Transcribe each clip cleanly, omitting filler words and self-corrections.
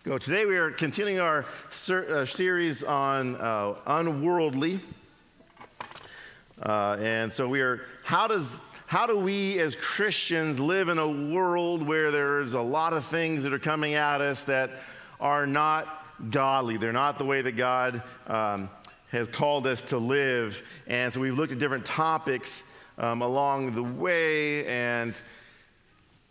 Today we are continuing our series on Unworldly, and so how do we as Christians live in a world where there's a lot of things that are coming at us that are not godly? They're not the way that God has called us to live, and so we've looked at different topics along the way, and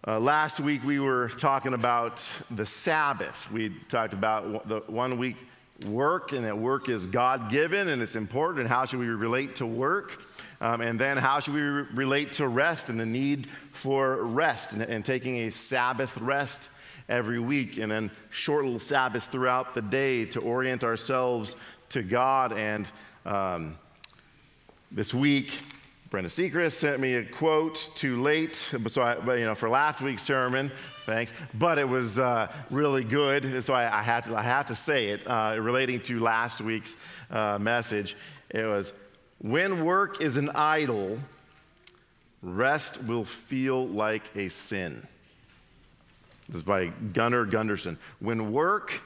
last week we were talking about the Sabbath. We talked about the 1 week work, and that work is God-given and it's important, and how should we relate to work, and then how should we relate to rest and the need for rest and taking a Sabbath rest every week, and then short little Sabbaths throughout the day to orient ourselves to God. And this week Brenda Sechrist sent me a quote too late, for last week's sermon, thanks, but it was really good, so I had to say it, relating to last week's message. It was, when work is an idol, rest will feel like a sin. This is by Gunnar Gunderson. When work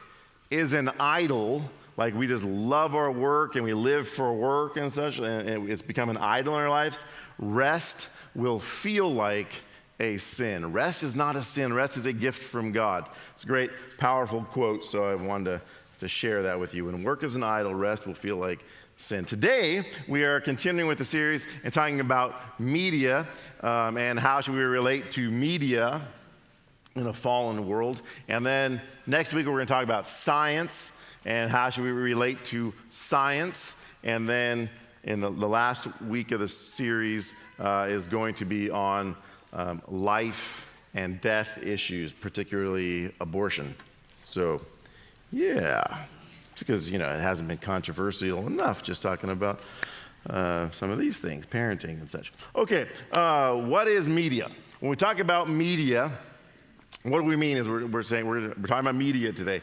is an idol, like we just love our work and we live for work and such, and it's become an idol in our lives, rest will feel like a sin. Rest is not a sin. Rest is a gift from God. It's a great, powerful quote, so I wanted to share that with you. When work is an idol, rest will feel like sin. Today, we are continuing with the series and talking about media, and how should we relate to media in a fallen world. And then next week, we're going to talk about science, and how should we relate to science. And then in the last week of the series is going to be on life and death issues, particularly abortion. So, yeah, it's because, it hasn't been controversial enough just talking about some of these things, parenting and such. Okay, what is media? When we talk about media, what do we mean is we're saying we're talking about media today.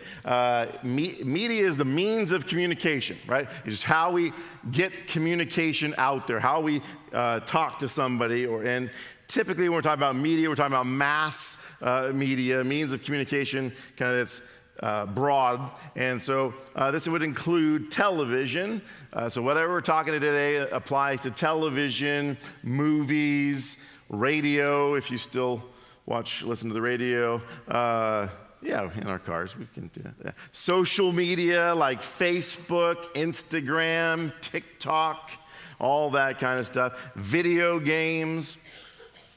Media is the means of communication, right? It's just how we get communication out there, how we talk to somebody. And typically when we're talking about media, we're talking about mass media, means of communication, kind of that's broad. And so this would include television. So whatever we're talking today applies to television, movies, radio, if you still listen to the radio. In our cars, we can do that. Social media like Facebook, Instagram, TikTok, all that kind of stuff. Video games,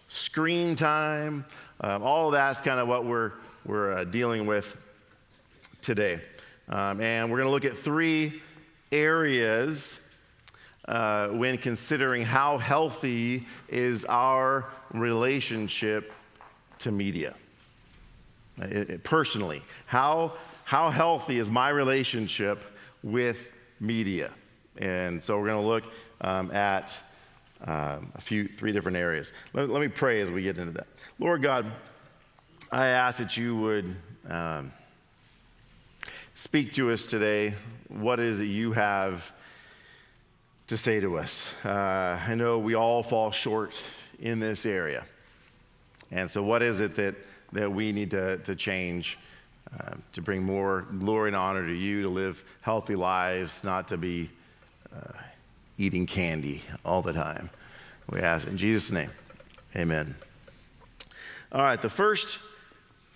screen time, all of that's kind of what we're dealing with today. And we're going to look at three areas when considering how healthy is our relationship to media. Personally, how healthy is my relationship with media? And so we're going to look at three different areas. Let me pray as we get into that. Lord God, I ask that you would speak to us today. What is it you have to say to us? I know we all fall short in this area. And so what is it that we need to change to bring more glory and honor to you, to live healthy lives, not to be eating candy all the time? We ask in Jesus' name, amen. All right, the first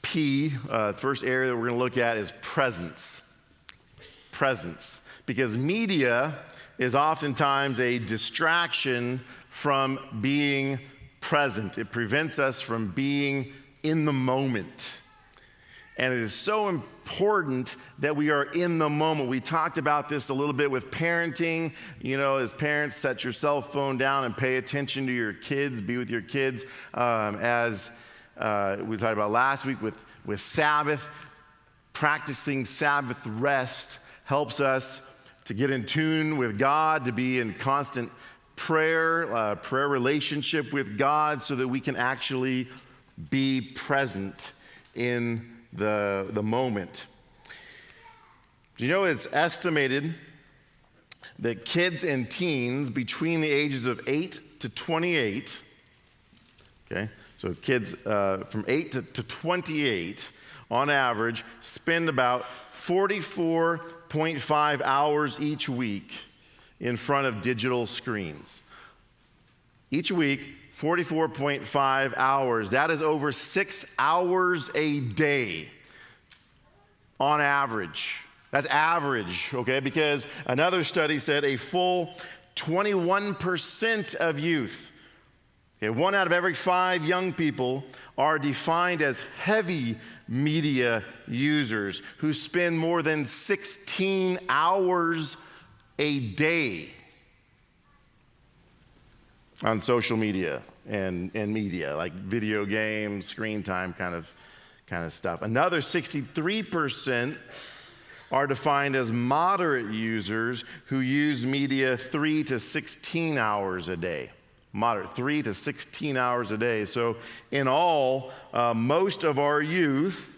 first area that we're going to look at is presence. Presence. Because media is oftentimes a distraction from being present. It prevents us from being in the moment. And it is so important that we are in the moment. We talked about this a little bit with parenting. As parents, set your cell phone down and pay attention to your kids, be with your kids. As we talked about last week with Sabbath, practicing Sabbath rest helps us to get in tune with God, to be in constant prayer relationship with God, so that we can actually be present in the moment. Do you know it's estimated that kids and teens between the ages of 8 to 28, okay, so kids from 8 to 28 on average, spend about 44.5 hours each week in front of digital screens. Each week, 44.5 hours. That is over 6 hours a day on average. That's average, okay? Because another study said a full 21% of youth, okay, 1 out of every 5 young people, are defined as heavy media users who spend more than 16 hours a day on social media and media, like video games, screen time kind of stuff. Another 63% are defined as moderate users who use media 3 to 16 hours a day. Moderate, 3 to 16 hours a day. So in all, most of our youth,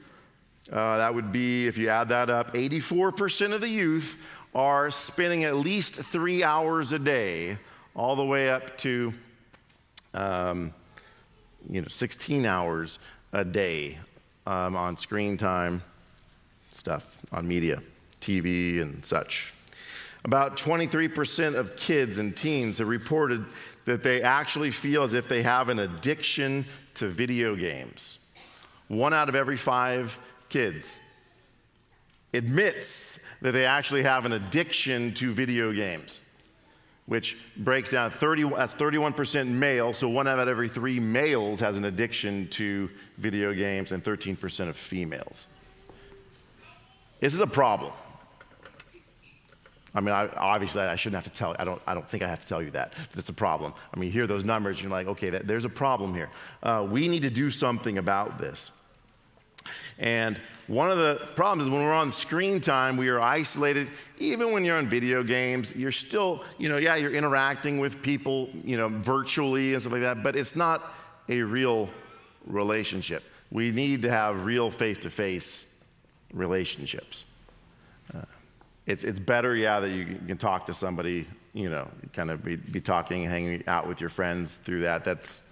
that would be, if you add that up, 84% of the youth are spending at least 3 hours a day, all the way up to 16 hours a day on screen time stuff, on media, TV and such. About 23% of kids and teens have reported that they actually feel as if they have an addiction to video games. 1 out of every 5 kids admits that they actually have an addiction to video games, which breaks down that's 31% male, so 1 out of every 3 males has an addiction to video games, and 13% of females. This is a problem. I mean, obviously, I shouldn't have to tell you. I don't think I have to tell you that. It's a problem. I mean, you hear those numbers, and you're like, okay, there's a problem here. We need to do something about this. And one of the problems is when we're on screen time, we are isolated. Even when you're on video games, you're still, you're interacting with people, virtually and stuff like that, but it's not a real relationship. We need to have real face-to-face relationships. It's better, that you can talk to somebody, kind of be talking, hanging out with your friends through that. It's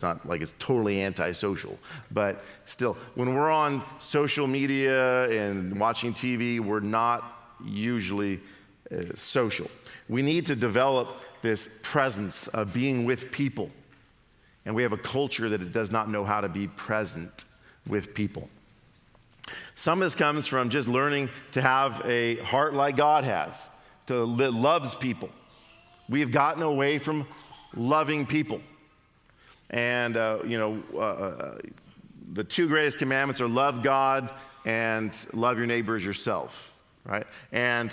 not like it's totally antisocial, but still, when we're on social media and watching TV, we're not usually social. We need to develop this presence of being with people, and we have a culture that it does not know how to be present with people. Some of this comes from just learning to have a heart like God has, that loves people. We have gotten away from loving people. And, the 2 greatest commandments are love God and love your neighbor as yourself, right? And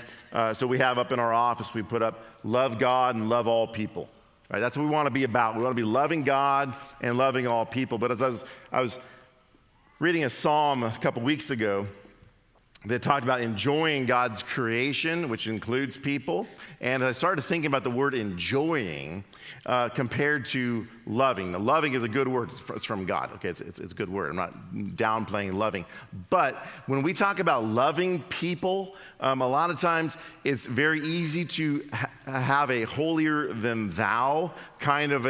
so we have up in our office, we put up love God and love all people, right? That's what we want to be about. We want to be loving God and loving all people. But as I was reading a psalm a couple weeks ago that talked about enjoying God's creation, which includes people. And I started thinking about the word enjoying compared to loving. Now, loving is a good word. It's from God. Okay, it's a good word. I'm not downplaying loving. But when we talk about loving people, a lot of times it's very easy to have a holier than thou kind of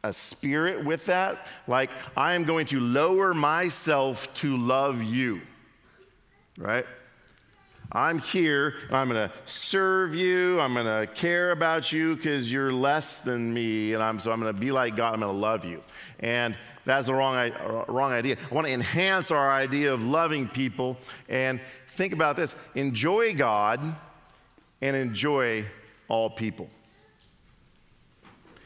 a spirit with that. Like, I am going to lower myself to love you. Right? I'm here, and I'm going to serve you, I'm going to care about you because you're less than me, and so I'm going to be like God, I'm going to love you. And that's the wrong idea. I want to enhance our idea of loving people, and think about this. Enjoy God and enjoy all people.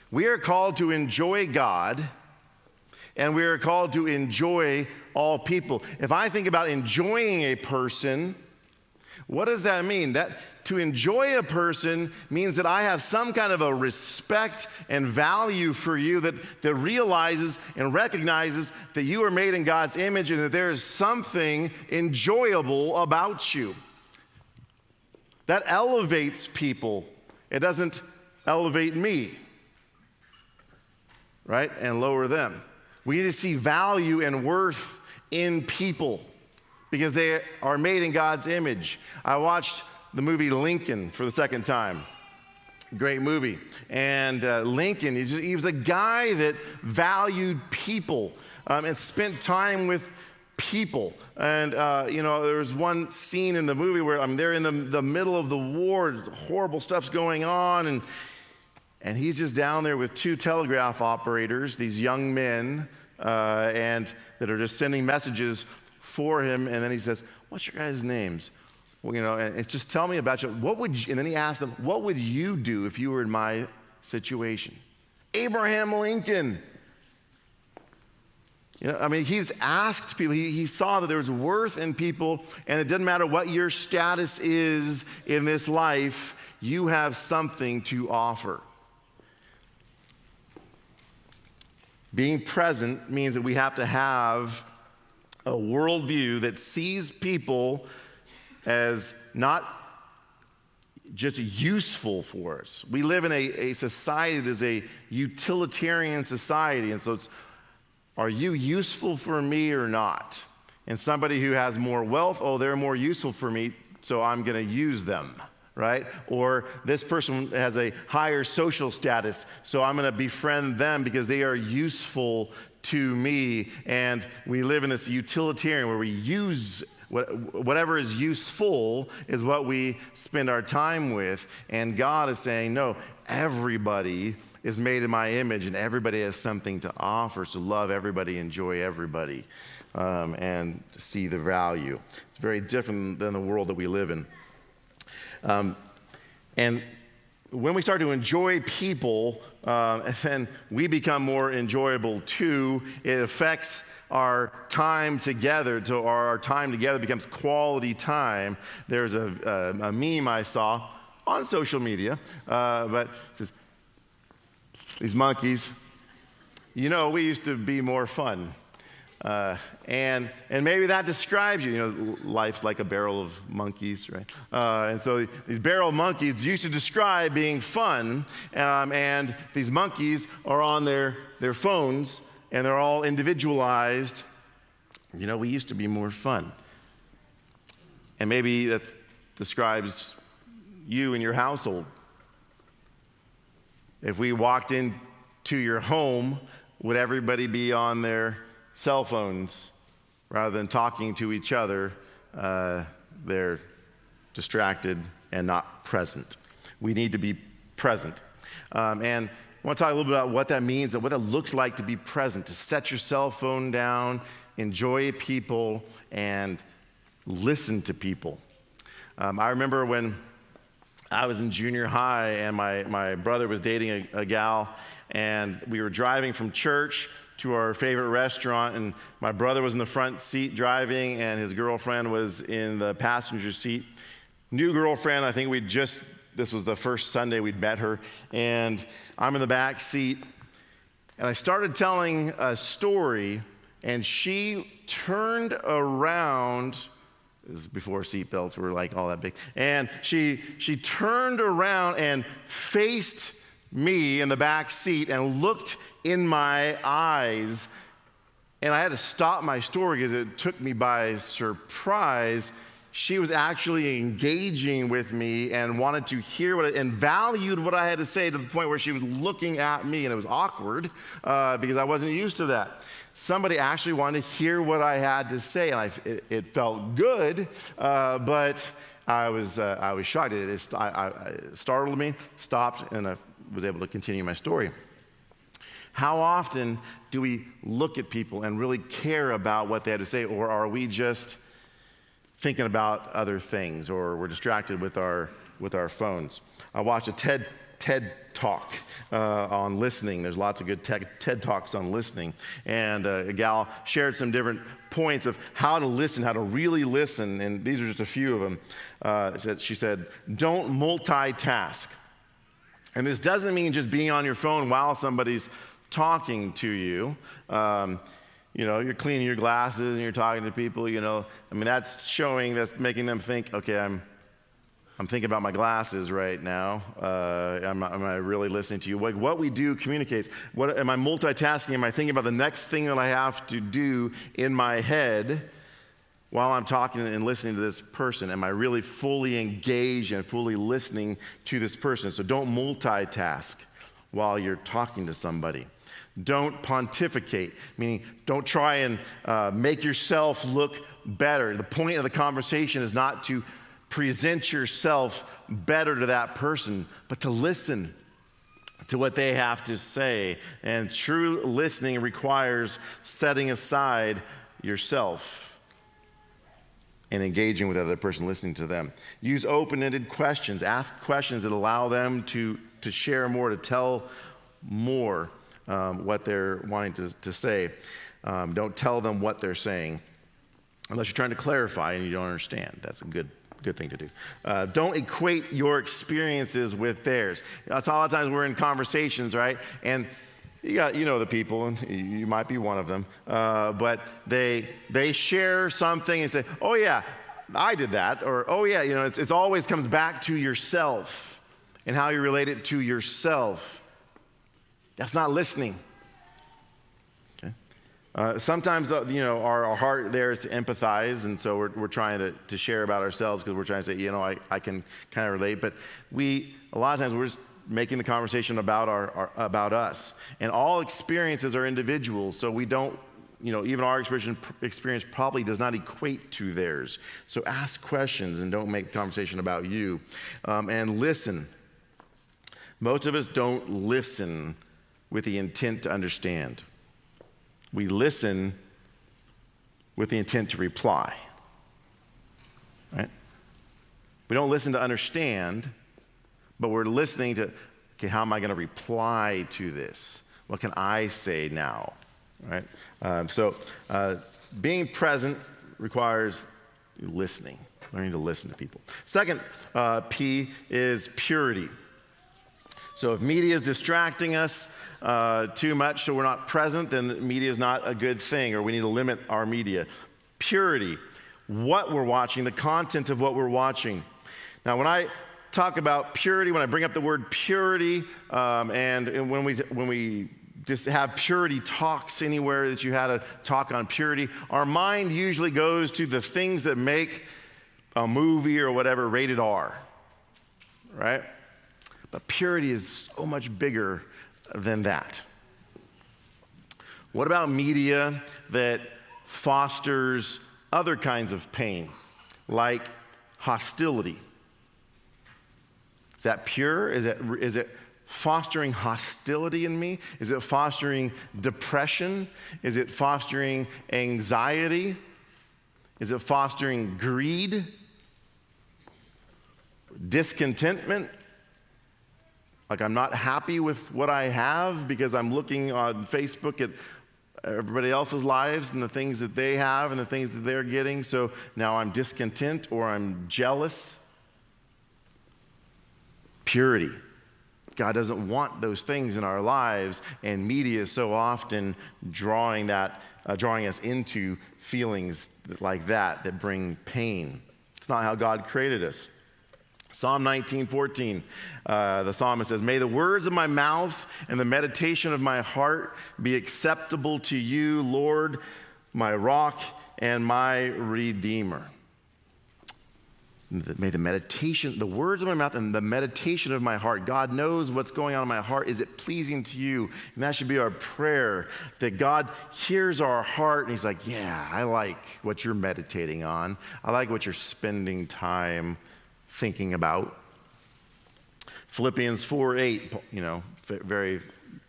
We are called to enjoy God, and we are called to enjoy all people. If I think about enjoying a person, what does that mean? That to enjoy a person means that I have some kind of a respect and value for you that realizes and recognizes that you are made in God's image and that there is something enjoyable about you. That elevates people. It doesn't elevate me, right? And lower them. We need to see value and worth in people because they are made in God's image. I watched the movie Lincoln for the second time. Great movie. And Lincoln, he was a guy that valued people and spent time with people. And, there was one scene in the movie where they're in the middle of the war, horrible stuff's going on, and he's just down there with two telegraph operators, these young men, and that are just sending messages for him. And then he says, "What's your guys' names?" Well, and it's just, "Tell me about you. And then he asked them, "What would you do if you were in my situation?" Abraham Lincoln. He's asked people, he saw that there was worth in people, and it doesn't matter what your status is in this life, you have something to offer. Being present means that we have to have a worldview that sees people as not just useful for us. We live in a society that is a utilitarian society, and so it's, are you useful for me or not? And somebody who has more wealth, they're more useful for me, so I'm going to use them, right? Or this person has a higher social status, so I'm going to befriend them because they are useful to me. And we live in this utilitarian where we use whatever is useful is what we spend our time with. And God is saying, no, everybody is made in my image, and everybody has something to offer. So love everybody, enjoy everybody, and see the value. It's very different than the world that we live in. And when we start to enjoy people, then we become more enjoyable too. It affects our time together. So our time together becomes quality time. There's a meme I saw on social media, but it says, "These monkeys, we used to be more fun." And maybe that describes you. Life's like a barrel of monkeys, right? And so these barrel of monkeys used to describe being fun, and these monkeys are on their phones, and they're all individualized. We used to be more fun. And maybe that describes you and your household. If we walked into your home, would everybody be on their cell phones rather than talking to each other? They're distracted and not present. We need to be present. And I want to talk a little bit about what that means and what it looks like to be present, to set your cell phone down, enjoy people, and listen to people. I remember when I was in junior high, and my brother was dating a gal, and we were driving from church to our favorite restaurant, and my brother was in the front seat driving, and his girlfriend was in the passenger seat. New girlfriend, I think this was the first Sunday we'd met her, and I'm in the back seat, and I started telling a story, and she turned around. This is before seatbelts were like all that big. And she turned around and faced me in the back seat and looked in my eyes. And I had to stop my story because it took me by surprise. She was actually engaging with me and wanted to hear and valued what I had to say, to the point where she was looking at me, and it was awkward because I wasn't used to that. Somebody actually wanted to hear what I had to say, and it felt good, but I was shocked. It startled me, stopped, and I was able to continue my story. How often do we look at people and really care about what they have to say, or are we just thinking about other things, or we're distracted with our phones? I watched a TED Talk on listening. There's lots of good TED Talks on listening. And a gal shared some different points of how to listen, how to really listen. And these are just a few of them. She said, don't multitask. And this doesn't mean just being on your phone while somebody's talking to you. You're cleaning your glasses and you're talking to people, that's making them think, okay, I'm thinking about my glasses right now. Am I really listening to you? What we do communicates. What am I multitasking? Am I thinking about the next thing that I have to do in my head while I'm talking and listening to this person? Am I really fully engaged and fully listening to this person? So don't multitask while you're talking to somebody. Don't pontificate, meaning don't try and make yourself look better. The point of the conversation is not to present yourself better to that person, but to listen to what they have to say. And true listening requires setting aside yourself and engaging with the other person, listening to them. Use open-ended questions. Ask questions that allow them to share more, to tell more what they're wanting to say. Don't tell them what they're saying unless you're trying to clarify and you don't understand. That's a good thing to do. Don't equate your experiences with theirs. That's a lot of times we're in conversations, right? And you know the people, and you might be one of them, but they share something and say, oh yeah, I did that, or oh yeah, it's always comes back to yourself and how you relate it to yourself. That's not listening. Sometimes, our heart there is to empathize, and so we're trying to share about ourselves because we're trying to say, I can kind of relate. But a lot of times we're just making the conversation about about us. And all experiences are individual, so we don't, even our experience probably does not equate to theirs. So ask questions and don't make the conversation about you. And listen. Most of us don't listen with the intent to understand. We listen with the intent to reply, right? We don't listen to understand, but we're listening to, okay, how am I going to reply to this? What can I say now, right? So being present requires listening, learning to listen to people. Second P is purity. So if media is distracting us too much so we're not present, then media is not a good thing, or we need to limit our media. Purity, what we're watching, the content of what we're watching. Now, when I talk about purity, when I bring up the word purity, and when we just have purity talks anywhere that you had a talk on purity, our mind usually goes to the things that make a movie or whatever rated R, right? But purity is so much bigger than that. What about media that fosters other kinds of pain, like hostility? Is that pure? Is it fostering hostility in me? Is it fostering depression? Is it fostering anxiety? Is it fostering greed? Discontentment? Like I'm not happy with what I have because I'm looking on Facebook at everybody else's lives and the things that they have and the things that they're getting. So now I'm discontent or I'm jealous. Purity. God doesn't want those things in our lives, and media is so often drawing us into feelings like that bring pain. It's not how God created us. Psalm 19:14, the psalmist says, "May the words of my mouth and the meditation of my heart be acceptable to you, Lord, my rock and my redeemer." May the words of my mouth and the meditation of my heart, God knows what's going on in my heart. Is it pleasing to you? And that should be our prayer, that God hears our heart and he's like, yeah, I like what you're meditating on. I like what you're spending time thinking about. Philippians 4:8, very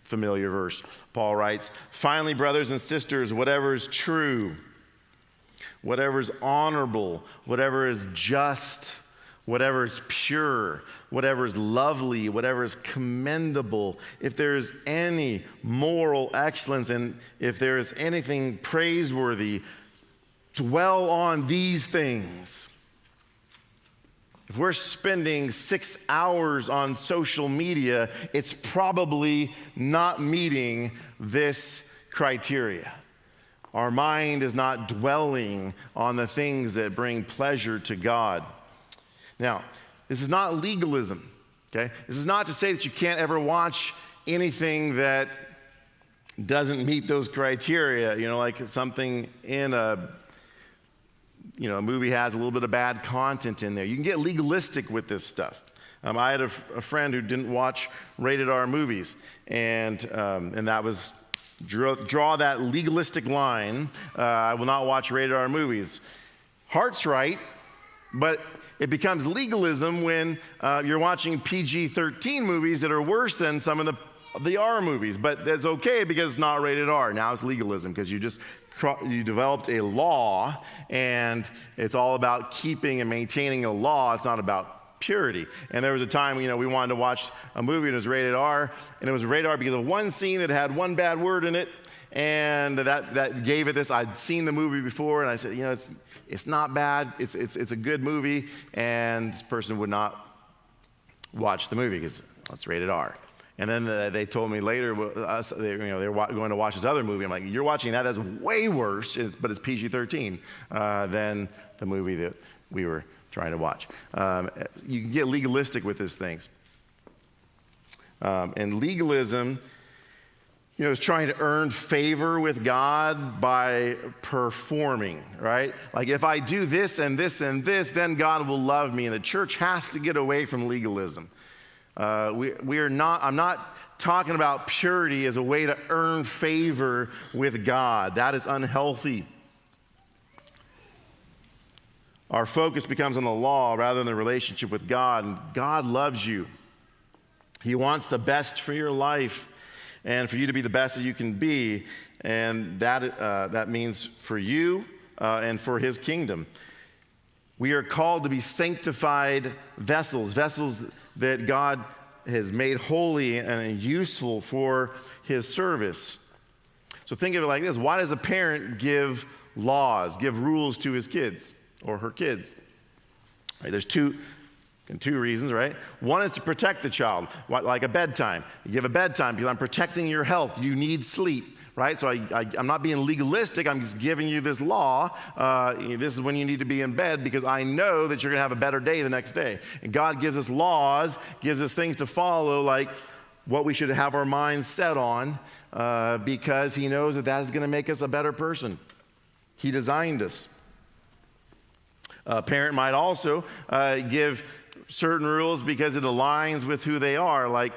familiar verse. Paul writes, "Finally, brothers and sisters, whatever is true, whatever is honorable, whatever is just, whatever is pure, whatever is lovely, whatever is commendable, if there is any moral excellence and if there is anything praiseworthy, dwell on these things." If we're spending 6 hours on social media, it's probably not meeting this criteria. Our mind is not dwelling on the things that bring pleasure to God. Now, this is not legalism, okay? This is not to say that you can't ever watch anything that doesn't meet those criteria, like something in a movie has a little bit of bad content in there. You can get legalistic with this stuff. I had a friend who didn't watch rated R movies, and that was draw that legalistic line. I will not watch rated R movies. Heart's right, but it becomes legalism when you're watching PG-13 movies that are worse than some of the R movies. But that's okay because it's not rated R. Now it's legalism because you developed a law, and it's all about keeping and maintaining a law. It's not about purity. And there was a time, we wanted to watch a movie and it was rated R, and it was rated R because of one scene that had one bad word in it, and that gave it this. I'd seen the movie before, and I said, it's not bad. It's a good movie, and this person would not watch the movie because it's rated R. And then they told me later, they were going to watch this other movie. I'm like, you're watching that? That's way worse, but it's PG-13 than the movie that we were trying to watch. You can get legalistic with these things. And legalism, is trying to earn favor with God by performing, right? Like if I do this and this and this, then God will love me. And the church has to get away from legalism. I'm not talking about purity as a way to earn favor with God. That is unhealthy. Our focus becomes on the law rather than the relationship with God. And God loves you. He wants the best for your life and for you to be the best that you can be. And that means for you and for his kingdom. We are called to be sanctified vessels that God has made holy and useful for his service. So think of it like this. Why does a parent give rules to his kids or her kids? Right, there's two reasons, right? One is to protect the child, like a bedtime. You give a bedtime because I'm protecting your health. You need sleep. Right? So I'm not being legalistic. I'm just giving you this law. This is when you need to be in bed because I know that you're going to have a better day the next day. And God gives us laws, gives us things to follow, like what we should have our minds set on because he knows that is going to make us a better person. He designed us. A parent might also give certain rules because it aligns with who they are, like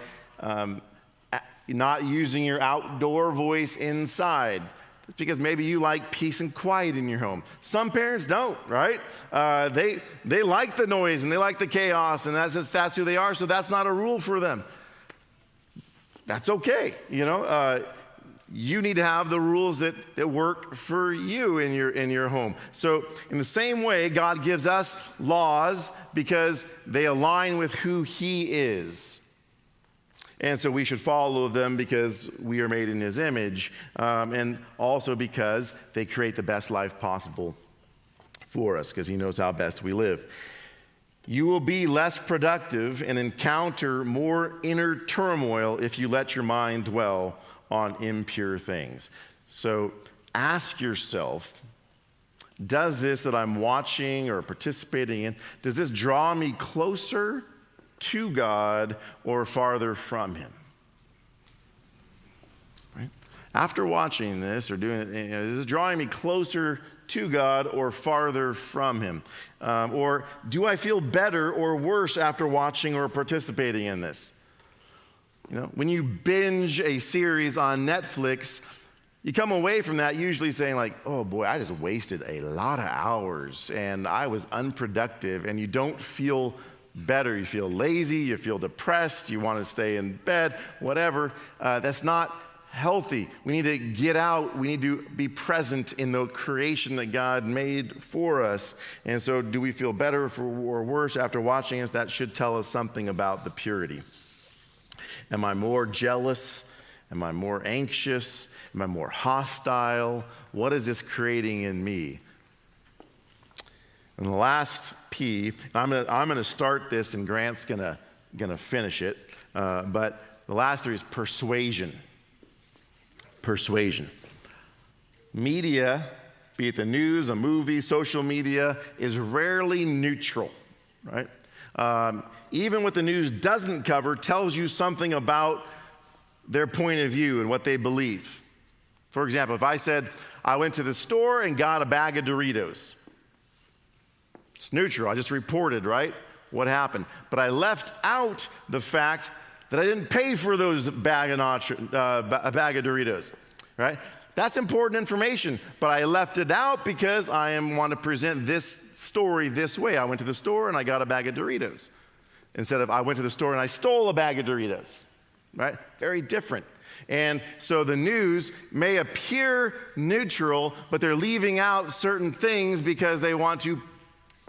not using your outdoor voice inside. It's because maybe you like peace and quiet in your home. Some parents don't, right? They like the noise and they like the chaos, and that's who they are, so that's not a rule for them. That's okay, You need to have the rules that work for you in your home. So in the same way, God gives us laws because they align with who he is. And so we should follow them because we are made in his image, and also because they create the best life possible for us because he knows how best we live. You will be less productive and encounter more inner turmoil if you let your mind dwell on impure things. So ask yourself, does this that I'm watching or participating in, does this draw me closer to God or farther from him? Right? After watching this or doing it, is this drawing me closer to God or farther from him? Or do I feel better or worse after watching or participating in this? When you binge a series on Netflix, you come away from that usually saying like, oh boy, I just wasted a lot of hours and I was unproductive, and you don't feel better. You feel lazy, you feel depressed, you want to stay in bed, whatever. That's not healthy. We need to get out. We need to be present in the creation that God made for us. And so do we feel better or worse after watching this? That should tell us something about the purity. Am I more jealous? Am I more anxious? Am I more hostile? What is this creating in me? And the last P, I'm gonna start this, and Grant's gonna finish it. But the last three is persuasion. Persuasion. Media, be it the news, a movie, social media, is rarely neutral, right? Even what the news doesn't cover tells you something about their point of view and what they believe. For example, if I said, I went to the store and got a bag of Doritos, it's neutral. I just reported, right, what happened. But I left out the fact that I didn't pay for those bag of Doritos. right? That's important information, but I left it out because I want to present this story this way. I went to the store and I got a bag of Doritos. Instead of I went to the store and I stole a bag of Doritos, right? Very different. And so the news may appear neutral, but they're leaving out certain things because they want to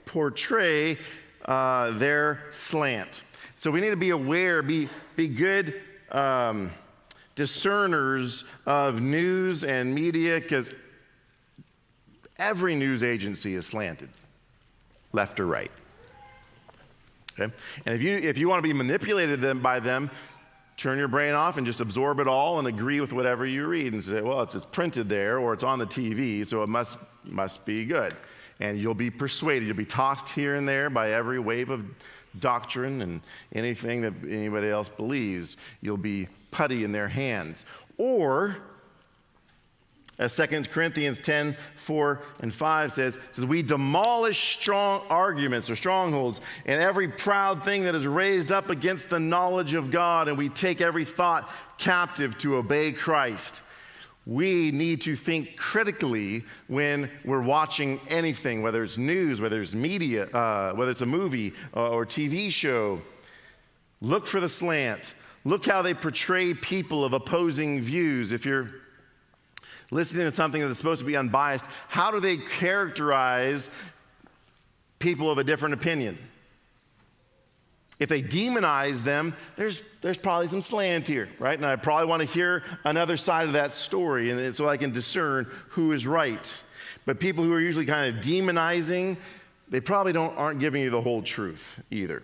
portray their slant. So we need to be aware, be good discerners of news and media, because every news agency is slanted, left or right. Okay? And if you want to be manipulated by them, turn your brain off and just absorb it all and agree with whatever you read and say, well, it's printed there or it's on the TV, so it must be good. And you'll be persuaded. You'll be tossed here and there by every wave of doctrine and anything that anybody else believes. You'll be putty in their hands. Or, as 2 Corinthians 10, 4 and 5 says, we demolish strong arguments or strongholds and every proud thing that is raised up against the knowledge of God, and we take every thought captive to obey Christ. We need to think critically when we're watching anything, whether it's news, whether it's media, whether it's a movie or TV show. Look for the slant. Look how they portray people of opposing views. If you're listening to something that's supposed to be unbiased, how do they characterize people of a different opinion? If they demonize them, there's probably some slant here, right? And I probably want to hear another side of that story, and so I can discern who is right. But people who are usually kind of demonizing, they probably aren't giving you the whole truth either.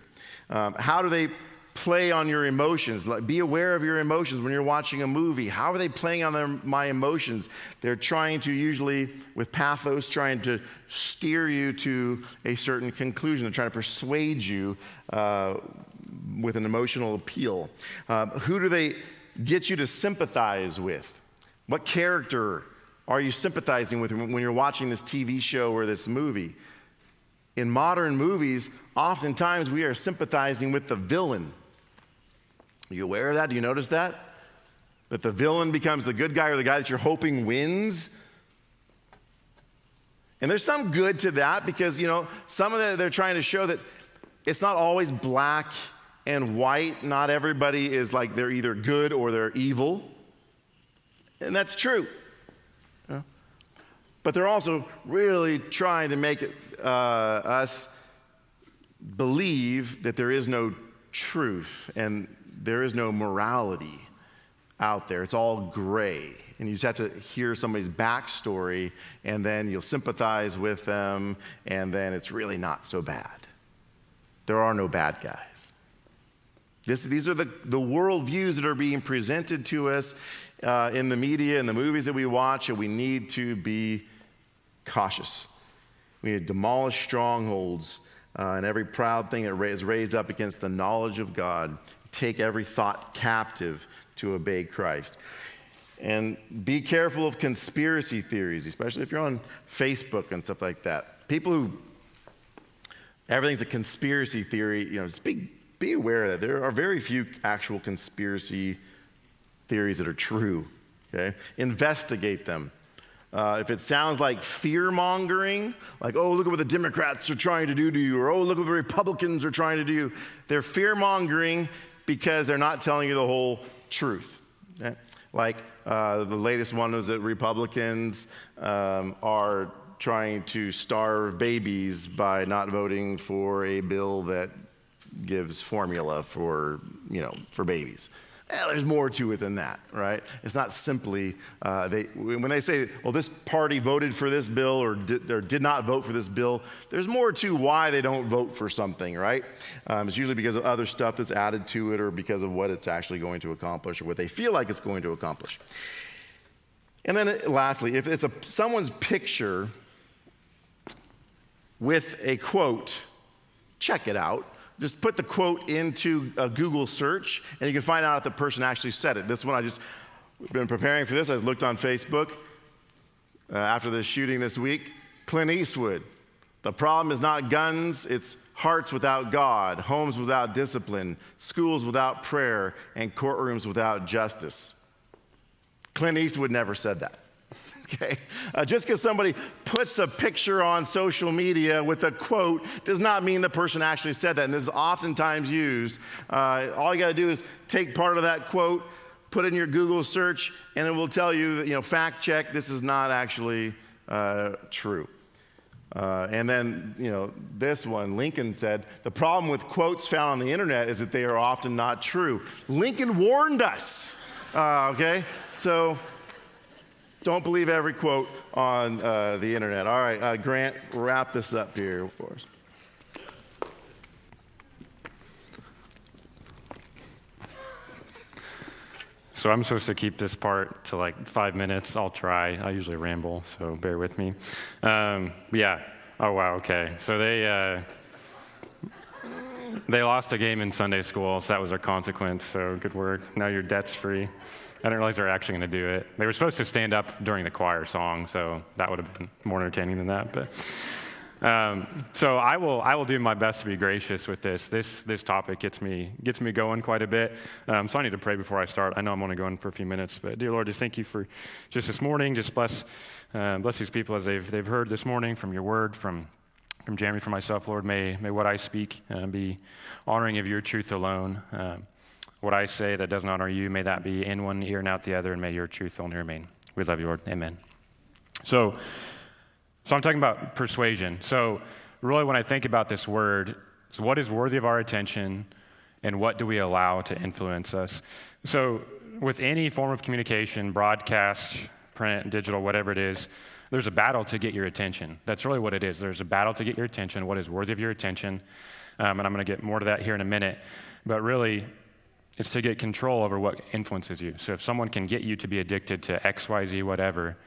How do they play on your emotions? Be aware of your emotions when you're watching a movie. How are they playing on my emotions? They're trying to, usually with pathos, trying to steer you to a certain conclusion. They're trying to persuade you with an emotional appeal. Who do they get you to sympathize with? What character are you sympathizing with when you're watching this TV show or this movie? In modern movies, oftentimes we are sympathizing with the villain. Are you aware of that? Do you notice that? That the villain becomes the good guy or the guy that you're hoping wins? And there's some good to that because, some of they're trying to show that it's not always black and white. Not everybody is like they're either good or they're evil. And that's true. But they're also really trying to make us believe that there is no truth and there is no morality out there. It's all gray. And you just have to hear somebody's backstory, and then you'll sympathize with them, and then it's really not so bad. There are no bad guys. These are the worldviews that are being presented to us in the media and the movies that we watch, and we need to be cautious. We need to demolish strongholds and every proud thing that is raised up against the knowledge of God. Take every thought captive to obey Christ. And be careful of conspiracy theories, especially if you're on Facebook and stuff like that. People who, everything's a conspiracy theory, just be aware of that. There are very few actual conspiracy theories that are true, okay? Investigate them. If it sounds like fear-mongering, like, oh, look at what the Democrats are trying to do to you, or oh, look at what the Republicans are trying to do, they're fear-mongering because they're not telling you the whole truth. Okay? Like the latest one was that Republicans are trying to starve babies by not voting for a bill that gives formula for babies. There's more to it than that, right? It's not simply, when they say, well, this party voted for this bill or did not vote for this bill, there's more to why they don't vote for something, right? It's usually because of other stuff that's added to it or because of what it's actually going to accomplish or what they feel like it's going to accomplish. And then lastly, if it's someone's picture with a quote, check it out. Just put the quote into a Google search, and you can find out if the person actually said it. This one, I've been preparing for this. I looked on Facebook after the shooting this week. Clint Eastwood. The problem is not guns, it's hearts without God, homes without discipline, schools without prayer, and courtrooms without justice. Clint Eastwood never said that. Okay? Just because somebody puts a picture on social media with a quote does not mean the person actually said that. And this is oftentimes used. All you got to do is take part of that quote, put it in your Google search, and it will tell you that, fact check, this is not actually true. And then, this one, Lincoln said, the problem with quotes found on the internet is that they are often not true. Lincoln warned us, okay? So don't believe every quote on the internet. All right, Grant, wrap this up here for us. So I'm supposed to keep this part to like 5 minutes. I'll try. I usually ramble, so bear with me. Yeah. Oh, wow, okay. So they lost a game in Sunday school, so that was their consequence, so good work. Now your debt's free. I didn't realize they were actually going to do it. They were supposed to stand up during the choir song, so that would have been more entertaining than that. But so I will do my best to be gracious with this. This topic gets me going quite a bit. So I need to pray before I start. I know I'm only going for a few minutes, but dear Lord, just thank you for just this morning. Just bless these people as they've heard this morning from your word, from Jeremy, from myself, Lord. May what I speak be honoring of your truth alone. What I say that doesn't honor you, may that be in one ear and out the other, and may your truth only remain. We love you, Lord. Amen. So I'm talking about persuasion. So really when I think about this word, so what is worthy of our attention and what do we allow to influence us? So with any form of communication, broadcast, print, digital, whatever it is, there's a battle to get your attention. That's really what it is. There's a battle to get your attention, what is worthy of your attention. And I'm going to get more to that here in a minute. But really, it's to get control over what influences you. So if someone can get you to be addicted to X, Y, Z, whatever,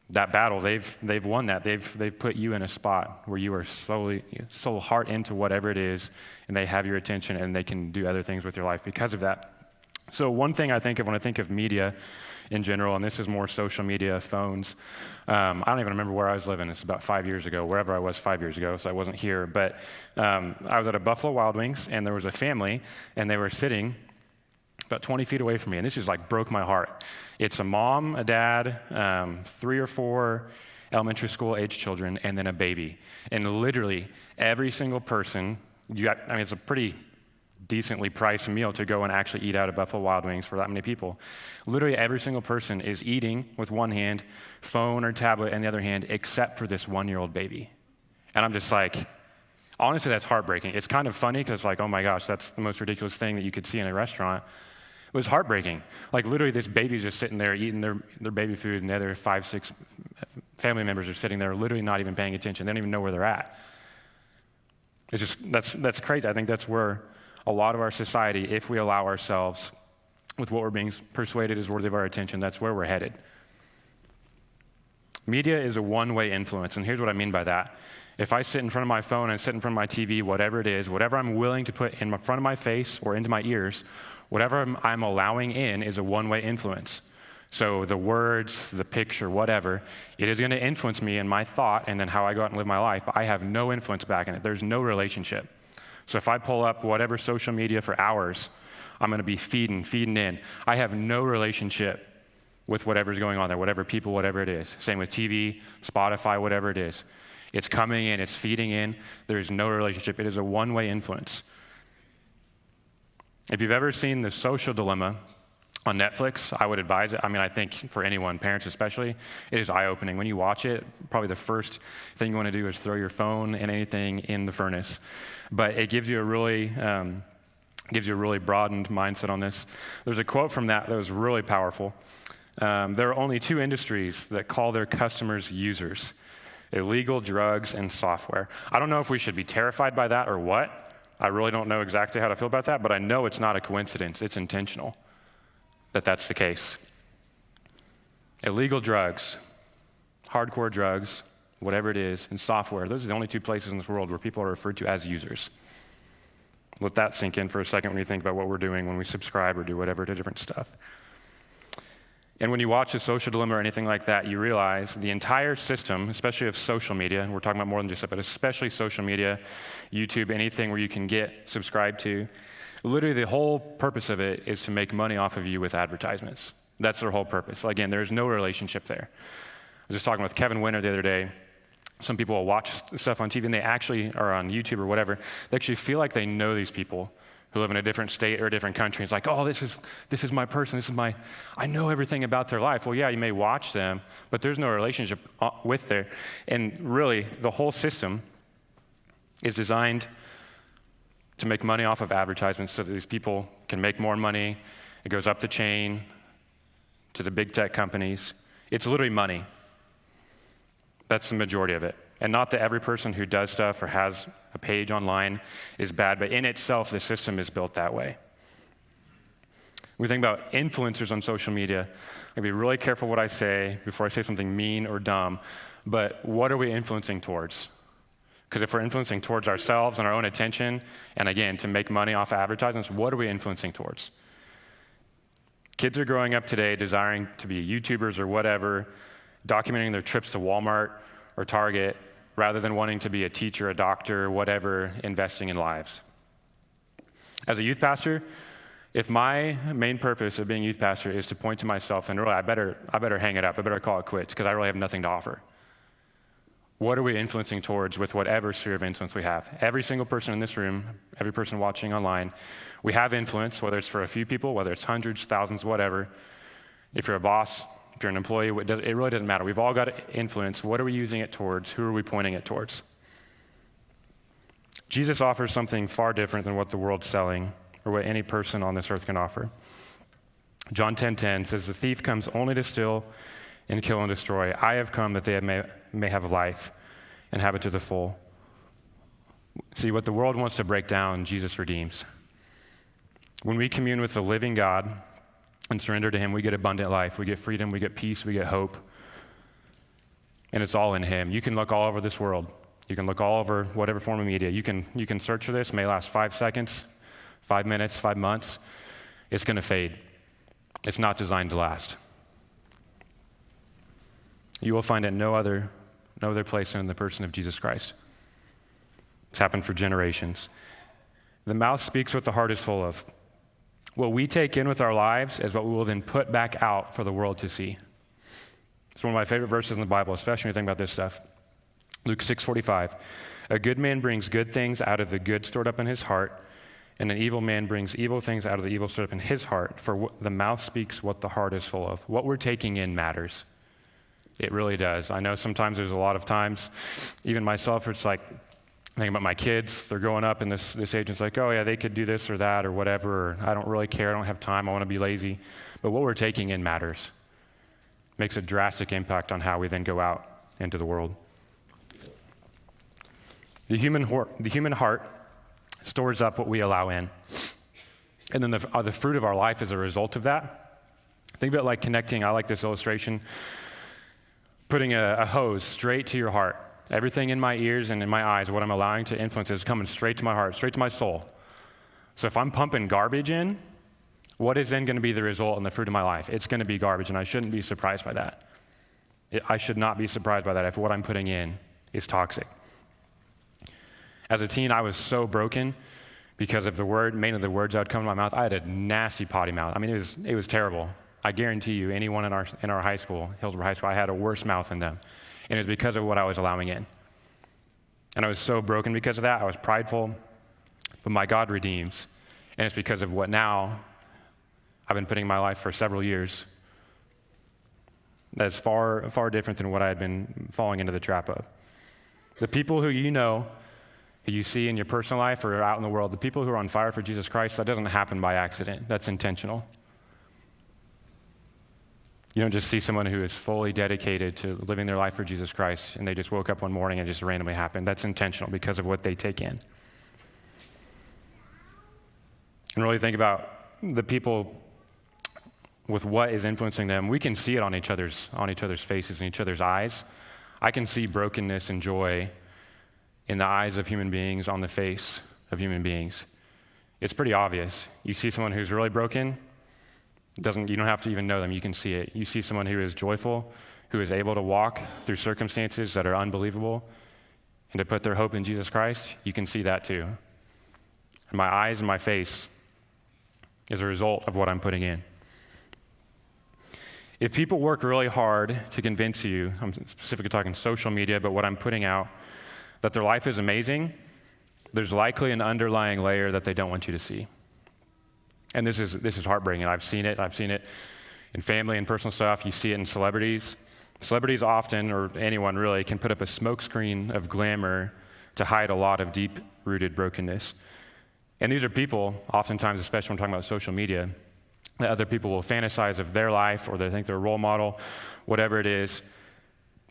that battle, they've won that. They've put you in a spot where you are so heart into whatever it is, and they have your attention, and they can do other things with your life because of that. So one thing I think of when I think of media in general, and this is more social media, phones. I don't even remember where I was living. It's about 5 years ago, wherever I was 5 years ago, so I wasn't here. But I was at a Buffalo Wild Wings, and there was a family, and they were sitting about 20 feet away from me, and this just like broke my heart. It's a mom, a dad, 3 or 4 elementary school age children, and then a baby. And literally every single person, it's a pretty decently priced meal to go and actually eat out at Buffalo Wild Wings for that many people. Literally every single person is eating with one hand, phone or tablet in the other hand, except for this 1-year-old baby. And I'm just like, honestly, that's heartbreaking. It's kind of funny because it's like, oh my gosh, that's the most ridiculous thing that you could see in a restaurant. It was heartbreaking. Like literally this baby's just sitting there eating their baby food, and the other 5, 6 family members are sitting there literally not even paying attention. They don't even know where they're at. It's just, that's crazy. I think that's where a lot of our society, if we allow ourselves with what we're being persuaded is worthy of our attention, that's where we're headed. Media is a one-way influence, and here's what I mean by that. If I sit in front of my phone and sit in front of my TV, whatever it is, whatever I'm willing to put in front of my face or into my ears, whatever I'm allowing in is a one-way influence. So the words, the picture, whatever, it is going to influence me in my thought and then how I go out and live my life, but I have no influence back in it. There's no relationship. So if I pull up whatever social media for hours, I'm going to be feeding in. I have no relationship with whatever's going on there, whatever people, whatever it is. Same with TV, Spotify, whatever it is. It's coming in, it's feeding in. There's no relationship. It is a one-way influence. If you've ever seen The Social Dilemma on Netflix, I would advise it. I think for anyone, parents especially, it is eye-opening. When you watch it, probably the first thing you want to do is throw your phone and anything in the furnace. But it gives you a really broadened mindset on this. There's a quote from that was really powerful. There are only 2 industries that call their customers users: illegal drugs and software. I don't know if we should be terrified by that or what. I really don't know exactly how to feel about that, but I know it's not a coincidence. It's intentional that that's the case. Illegal drugs, hardcore drugs, whatever it is, and software, those are the only 2 places in this world where people are referred to as users. Let that sink in for a second when you think about what we're doing when we subscribe or do whatever to different stuff. And when you watch A Social Dilemma or anything like that, you realize the entire system, especially of social media, and we're talking about more than just that, but especially social media, YouTube, anything where you can get subscribed to, literally the whole purpose of it is to make money off of you with advertisements. That's their whole purpose. Again, there's no relationship there. I was just talking with Kevin Winter the other day. Some people will watch stuff on TV, and they actually are on YouTube or whatever. They actually feel like they know these people who live in a different state or a different country. It's like, oh, this is my person. I know everything about their life. Well, yeah, you may watch them, but there's no relationship with there. And really, the whole system is designed to make money off of advertisements so that these people can make more money. It goes up the chain to the big tech companies. It's literally money. That's the majority of it. And not that every person who does stuff or has a page online is bad, but in itself, the system is built that way. We think about influencers on social media. I'll be really careful what I say before I say something mean or dumb, but what are we influencing towards? Because if we're influencing towards ourselves and our own attention, and again, to make money off of advertisements, what are we influencing towards? Kids are growing up today desiring to be YouTubers or whatever, documenting their trips to Walmart or Target, rather than wanting to be a teacher, a doctor, whatever, investing in lives. As a youth pastor, if my main purpose of being youth pastor is to point to myself and really, I better hang it up, I better call it quits, because I really have nothing to offer. What are we influencing towards with whatever sphere of influence we have? Every single person in this room, every person watching online, we have influence, whether it's for a few people, whether it's hundreds, thousands, whatever. If you're a boss, if you're an employee, it really doesn't matter. We've all got influence. What are we using it towards? Who are we pointing it towards? Jesus offers something far different than what the world's selling or what any person on this earth can offer. John 10:10 says, "The thief comes only to steal and kill and destroy. I have come that they may have life and have it to the full." See, what the world wants to break down, Jesus redeems. When we commune with the living God and surrender to him, we get abundant life, we get freedom, we get peace, we get hope. And it's all in him. You can look all over this world. You can look all over whatever form of media. You can search for this. It may last 5 seconds, 5 minutes, 5 months. It's going to fade. It's not designed to last. You will find it no other place than in the person of Jesus Christ. It's happened for generations. The mouth speaks what the heart is full of. What we take in with our lives is what we will then put back out for the world to see. It's one of my favorite verses in the Bible, especially when you think about this stuff. Luke 6:45. "A good man brings good things out of the good stored up in his heart, and an evil man brings evil things out of the evil stored up in his heart. For the mouth speaks what the heart is full of." What we're taking in matters. It really does. I know sometimes there's a lot of times, even myself, it's like, thinking about my kids, they're growing up in this age, and it's like, oh yeah, they could do this or that or whatever, or I don't really care, I don't have time, I want to be lazy. But what we're taking in matters. Makes a drastic impact on how we then go out into the world. The human heart stores up what we allow in. And then the fruit of our life is a result of that. Think about like connecting, I like this illustration, putting a hose straight to your heart. Everything in my ears and in my eyes, what I'm allowing to influence is coming straight to my heart, straight to my soul. So if I'm pumping garbage in, what is then going to be the result and the fruit of my life? It's going to be garbage, and I shouldn't be surprised by that. I should not be surprised by that if what I'm putting in is toxic. As a teen, I was so broken because of mainly the words that would come to my mouth. I had a nasty potty mouth. I mean, it was terrible. I guarantee you, anyone in our high school, Hillsboro High School, I had a worse mouth than them. And it was because of what I was allowing in. And I was so broken because of that. I was prideful. But my God redeems. And it's because of what now I've been putting in my life for several years. That's far, far different than what I had been falling into the trap of. The people who you know, who you see in your personal life or out in the world, the people who are on fire for Jesus Christ, that doesn't happen by accident. That's intentional. You don't just see someone who is fully dedicated to living their life for Jesus Christ and they just woke up one morning and just randomly happened. That's intentional because of what they take in. And really think about the people with what is influencing them. We can see it on each other's faces and each other's eyes. I can see brokenness and joy in the eyes of human beings, on the face of human beings. It's pretty obvious. You see someone who's really broken, you don't have to even know them, you can see it. You see someone who is joyful, who is able to walk through circumstances that are unbelievable and to put their hope in Jesus Christ, you can see that too. And my eyes and my face is a result of what I'm putting in. If people work really hard to convince you, I'm specifically talking social media, but what I'm putting out, that their life is amazing, there's likely an underlying layer that they don't want you to see. And this is heartbreaking. I've seen it in family and personal stuff. You see it in celebrities. Celebrities often, or anyone really, can put up a smokescreen of glamour to hide a lot of deep-rooted brokenness. And these are people, oftentimes, especially when we're talking about social media, that other people will fantasize of their life, or they think they're a role model, whatever it is.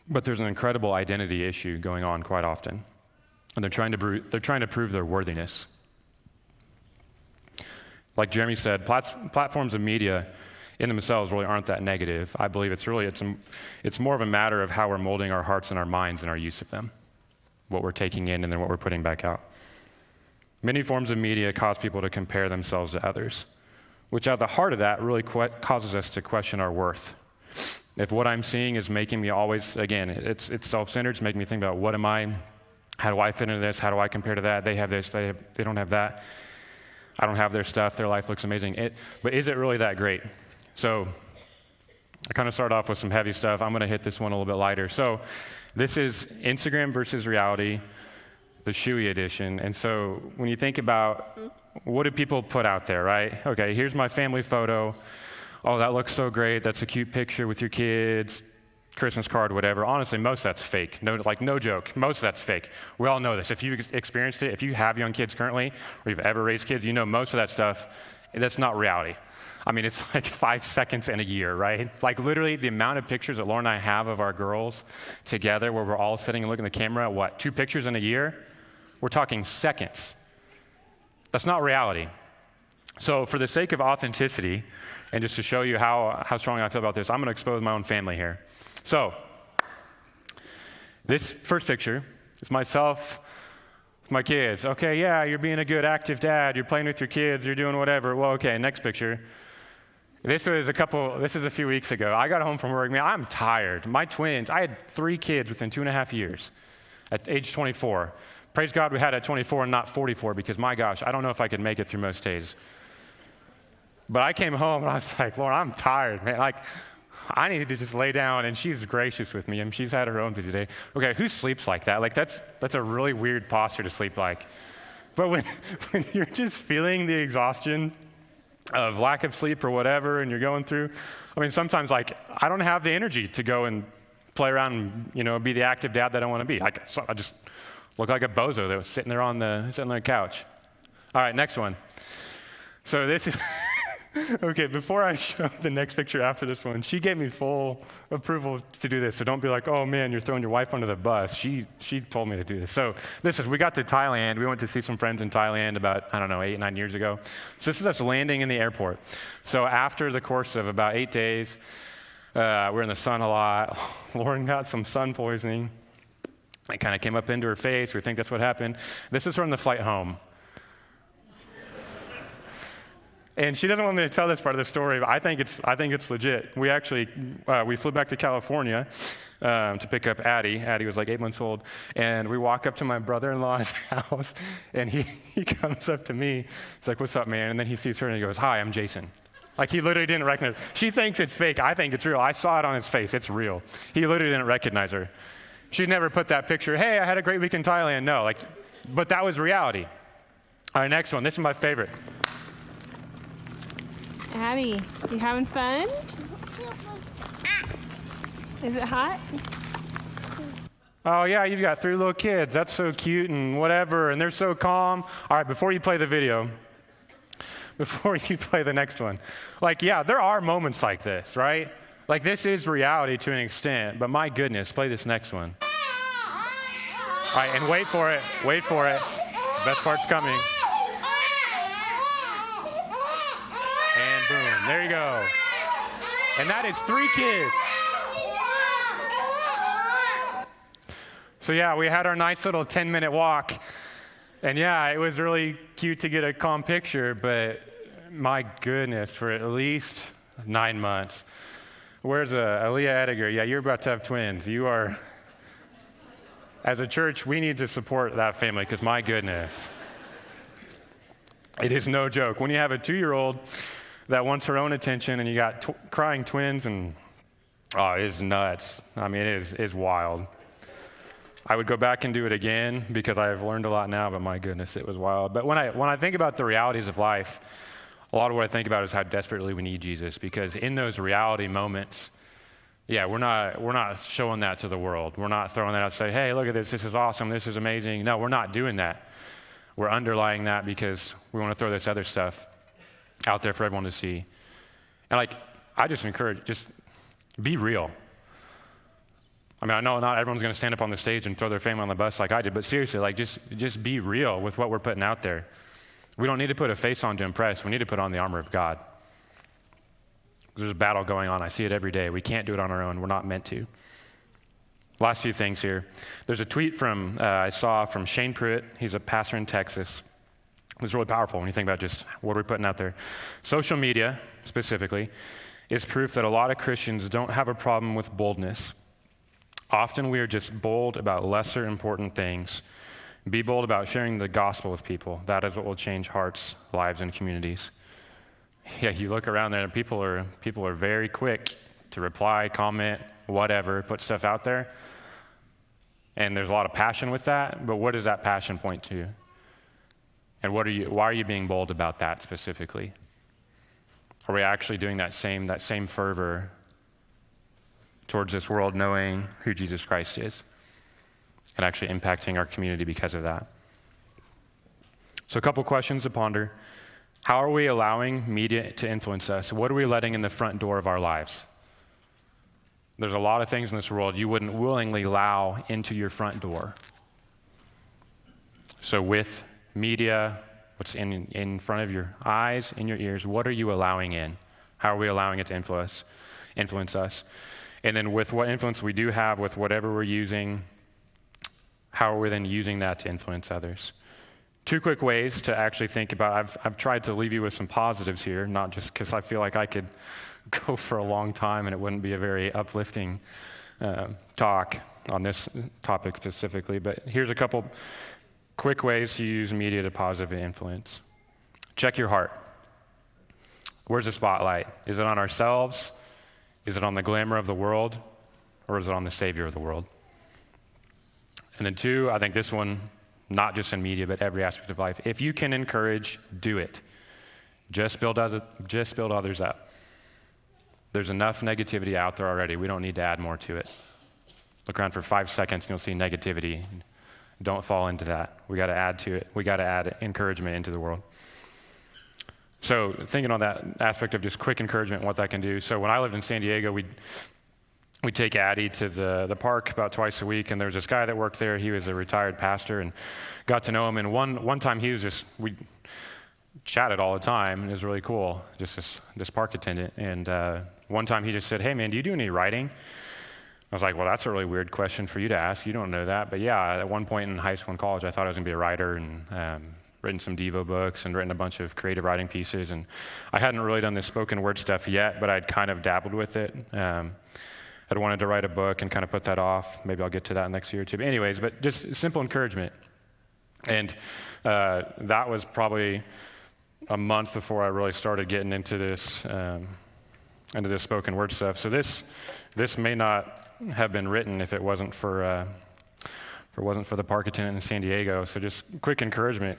But there's an incredible identity issue going on quite often. And they're trying to prove their worthiness. Like Jeremy said, platforms of media in themselves really aren't that negative. I believe it's more of a matter of how we're molding our hearts and our minds in our use of them, what we're taking in and then what we're putting back out. Many forms of media cause people to compare themselves to others, which at the heart of that really causes us to question our worth. If what I'm seeing is making me always, again, it's self-centered, it's making me think about what am I, how do I fit into this, how do I compare to that, they have this, they don't have that, I don't have their stuff, their life looks amazing. But is it really that great? So I kind of start off with some heavy stuff. I'm going to hit this one a little bit lighter. So this is Instagram versus reality, the Shuey edition. And so when you think about what do people put out there, right? Okay, here's my family photo. Oh, that looks so great. That's a cute picture with your kids, Christmas card, whatever. Honestly, most of that's fake. No joke. Most of that's fake. We all know this. If you've experienced it, if you have young kids currently, or you've ever raised kids, you know most of that stuff, that's not reality. I mean, it's like 5 seconds in a year, right? Like literally the amount of pictures that Laura and I have of our girls together where we're all sitting and looking at the camera, 2 pictures in a year? We're talking seconds. That's not reality. So for the sake of authenticity, and just to show you how strongly I feel about this, I'm going to expose my own family here. So this first picture is myself with my kids. Okay, yeah, you're being a good active dad. You're playing with your kids. You're doing whatever. Well, okay, next picture. This is a few weeks ago. I got home from work. Man, I'm tired. My twins, I had 3 kids within 2.5 years at age 24. Praise God we had at 24 and not 44 because, my gosh, I don't know if I could make it through most days. But I came home and I was like, Lord, I'm tired, man. Like, I needed to just lay down, and she's gracious with me. I mean, she's had her own busy day. Okay, who sleeps like that? Like, that's a really weird posture to sleep like. But when you're just feeling the exhaustion of lack of sleep or whatever, and you're going through, I mean, sometimes, like, I don't have the energy to go and play around and, be the active dad that I want to be. I just look like a bozo that was sitting there on the couch. All right, next one. So this is... Okay, before I show the next picture after this one, she gave me full approval to do this. So don't be like, oh man, you're throwing your wife under the bus. She told me to do this. So we got to Thailand. We went to see some friends in Thailand about, 8, 9 years ago. So this is us landing in the airport. So after the course of about 8 days, we're in the sun a lot. Lauren got some sun poisoning. It kind of came up into her face. We think that's what happened. This is from the flight home. And she doesn't want me to tell this part of the story, but I think it's legit. We actually we flew back to California to pick up Addie. Addie was like 8 months old, and we walk up to my brother-in-law's house, and he comes up to me. He's like, "What's up, man?" And then he sees her and he goes, "Hi, I'm Jason." Like he literally didn't recognize her. She thinks it's fake. I think it's real. I saw it on his face. It's real. He literally didn't recognize her. She'd never put that picture. Hey, I had a great week in Thailand. No, but that was reality. All right, next one. This is my favorite. Abby, you having fun? Is it hot? Oh yeah, you've got 3 little kids. That's so cute and whatever, and they're so calm. All right, before you play the video, before you play the next one, there are moments like this, right? Like this is reality to an extent, but my goodness, play this next one. All right, and wait for it. Best part's coming. And boom, there you go. And that is 3 kids. So yeah, we had our nice little 10-minute walk. And yeah, it was really cute to get a calm picture, but my goodness, for at least 9 months. Where's Aaliyah Ediger? Yeah, you're about to have twins. You are, as a church, we need to support that family because my goodness. It is no joke. When you have a 2-year-old that wants her own attention and you got crying twins and Oh, it's nuts. I mean, it is wild. I would go back and do it again because I've learned a lot now, but my goodness, it was wild. But when I think about the realities of life, a lot of what I think about is how desperately we need Jesus, because in those reality moments, yeah, we're not showing that to the world. We're not throwing that out and say, hey, look at this is awesome, this is amazing. No, we're not doing that. We're underlying that because we want to throw this other stuff out there for everyone to see. And I just encourage, just be real. I mean, I know not everyone's going to stand up on the stage and throw their family on the bus like I did, but seriously, just be real with what we're putting out there. We don't need to put a face on to impress. We need to put on the armor of God. There's a battle going on. I see it every day. We can't do it on our own. We're not meant to. Last few things here. There's a tweet I saw from Shane Pruitt. He's a pastor in Texas. It's really powerful when you think about just what we're putting out there. Social media, specifically, is proof that a lot of Christians don't have a problem with boldness. Often we are just bold about lesser important things. Be bold about sharing the gospel with people. That is what will change hearts, lives, and communities. Yeah, you look around there and people are very quick to reply, comment, whatever, put stuff out there. And there's a lot of passion with that, but what does that passion point to? And why are you being bold about that specifically? Are we actually doing that same fervor towards this world, knowing who Jesus Christ is and actually impacting our community because of that? So a couple questions to ponder. How are we allowing media to influence us? What are we letting in the front door of our lives? There's a lot of things in this world you wouldn't willingly allow into your front door. So with media, what's in front of your eyes, in your ears, what are you allowing in? How are we allowing it to influence us? And then with what influence we do have with whatever we're using, how are we then using that to influence others? Two quick ways to actually think about. I've tried to leave you with some positives here, not just because I feel like I could go for a long time and it wouldn't be a very uplifting talk on this topic specifically, but here's a couple quick ways to use media to positively influence. Check your heart. Where's the spotlight? Is it on ourselves? Is it on the glamour of the world? Or is it on the Savior of the world? And then two, I think this one, not just in media, but every aspect of life. If you can encourage, do it. Just build others up. There's enough negativity out there already. We don't need to add more to it. Look around for 5 seconds and you'll see negativity. Don't fall into that. We got to add to it. We got to add encouragement into the world. So thinking on that aspect of just quick encouragement and what that can do. So when I lived in San Diego, we'd take Addie to the park about twice a week, and there was this guy that worked there. He was a retired pastor, and got to know him. And one time we chatted all the time, and it was really cool, just this park attendant. And one time he just said, hey man, do you do any writing? I was like, well, that's a really weird question for you to ask. You don't know that. But yeah, at one point in high school and college, I thought I was going to be a writer, and written some Devo books and written a bunch of creative writing pieces. And I hadn't really done this spoken word stuff yet, but I'd kind of dabbled with it. I'd wanted to write a book and kind of put that off. Maybe I'll get to that next year too. But anyways, but just simple encouragement. And that was probably a month before I really started getting into this spoken word stuff. So this may not have been written if it wasn't for the park attendant in San Diego. So just quick encouragement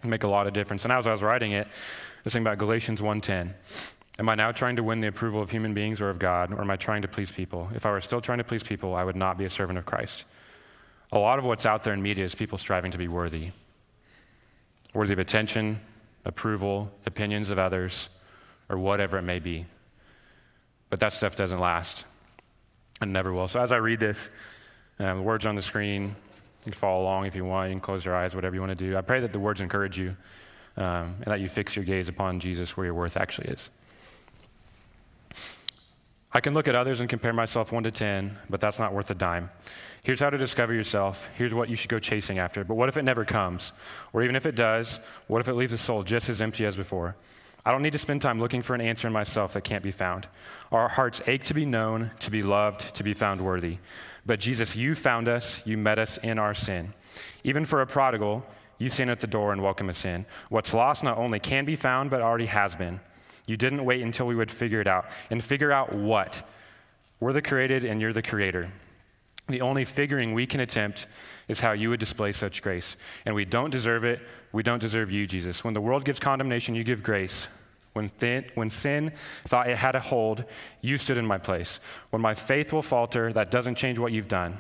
make a lot of difference. And as I was writing it, I was thinking about Galatians 1:10. Am I now trying to win the approval of human beings or of God, or am I trying to please people? If I were still trying to please people, I would not be a servant of Christ. A lot of what's out there in media is people striving to be worthy of attention, approval, opinions of others, or whatever it may be. But that stuff doesn't last and never will. So as I read this, the words on the screen, you can follow along if you want. You can close your eyes, whatever you want to do. I pray that the words encourage you and that you fix your gaze upon Jesus where your worth actually is. I can look at others and compare myself 1 to 10, but that's not worth a dime. Here's how to discover yourself. Here's what you should go chasing after. But what if it never comes? Or even if it does, what if it leaves the soul just as empty as before? I don't need to spend time looking for an answer in myself that can't be found. Our hearts ache to be known, to be loved, to be found worthy. But Jesus, you found us, you met us in our sin. Even for a prodigal, you stand at the door and welcome us in. What's lost not only can be found, but already has been. You didn't wait until we would figure it out. And figure out what? We're the created and you're the creator. The only figuring we can attempt is how you would display such grace. And we don't deserve it. We don't deserve you, Jesus. When the world gives condemnation, you give grace. When sin thought it had a hold, you stood in my place. When my faith will falter, that doesn't change what you've done.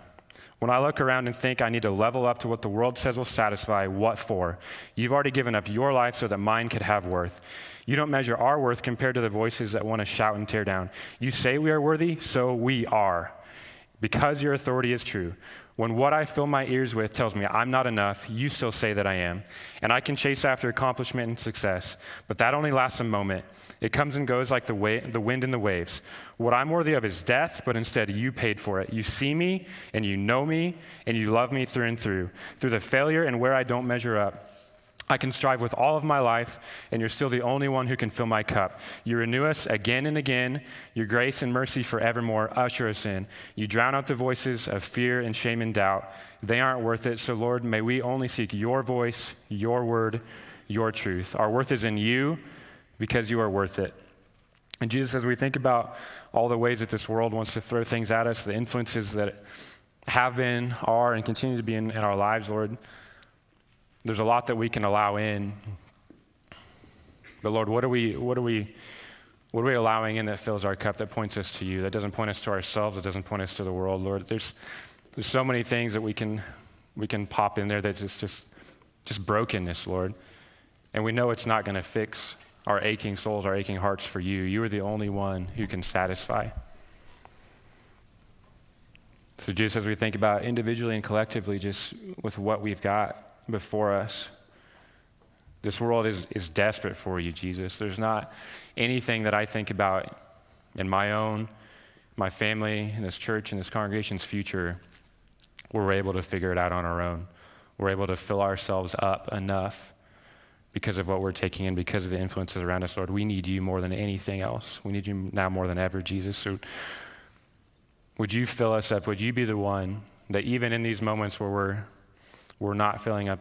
When I look around and think I need to level up to what the world says will satisfy, what for? You've already given up your life so that mine could have worth. You don't measure our worth compared to the voices that want to shout and tear down. You say we are worthy, so we are. Because your authority is true. When what I fill my ears with tells me I'm not enough, you still say that I am. And I can chase after accomplishment and success, but that only lasts a moment. It comes and goes like the wind and the waves. What I'm worthy of is death, but instead you paid for it. You see me, and you know me, and you love me through and through. Through the failure and where I don't measure up, I can strive with all of my life, and you're still the only one who can fill my cup. You renew us again and again. Your grace and mercy forevermore usher us in. You drown out the voices of fear and shame and doubt. They aren't worth it, so Lord, may we only seek your voice, your word, your truth. Our worth is in you because you are worth it. And Jesus, as we think about all the ways that this world wants to throw things at us, the influences that have been, are, and continue to be in our lives, Lord, there's a lot that we can allow in. But Lord, what are we allowing in that fills our cup, that points us to you, that doesn't point us to ourselves, that doesn't point us to the world, Lord? There's so many things that we can pop in there that's just brokenness, Lord. And we know it's not going to fix our aching souls, our aching hearts for you. You are the only one who can satisfy. So just as we think about individually and collectively, just with what we've got before us, this world is desperate for you, Jesus. There's not anything that I think about in my family, in this church, in this congregation's future, where we're able to figure it out on our own. We're able to fill ourselves up enough because of what we're taking in, because of the influences around us, Lord. We need you more than anything else. We need you now more than ever, Jesus. So would you fill us up? Would you be the one that even in these moments where we're not filling up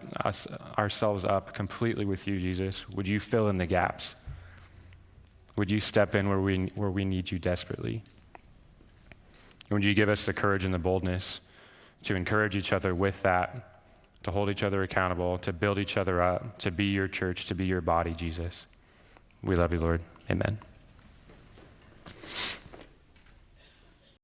ourselves up completely with you, Jesus, would you fill in the gaps? Would you step in where we need you desperately? And would you give us the courage and the boldness to encourage each other with that, to hold each other accountable, to build each other up, to be your church, to be your body, Jesus? We love you, Lord. Amen.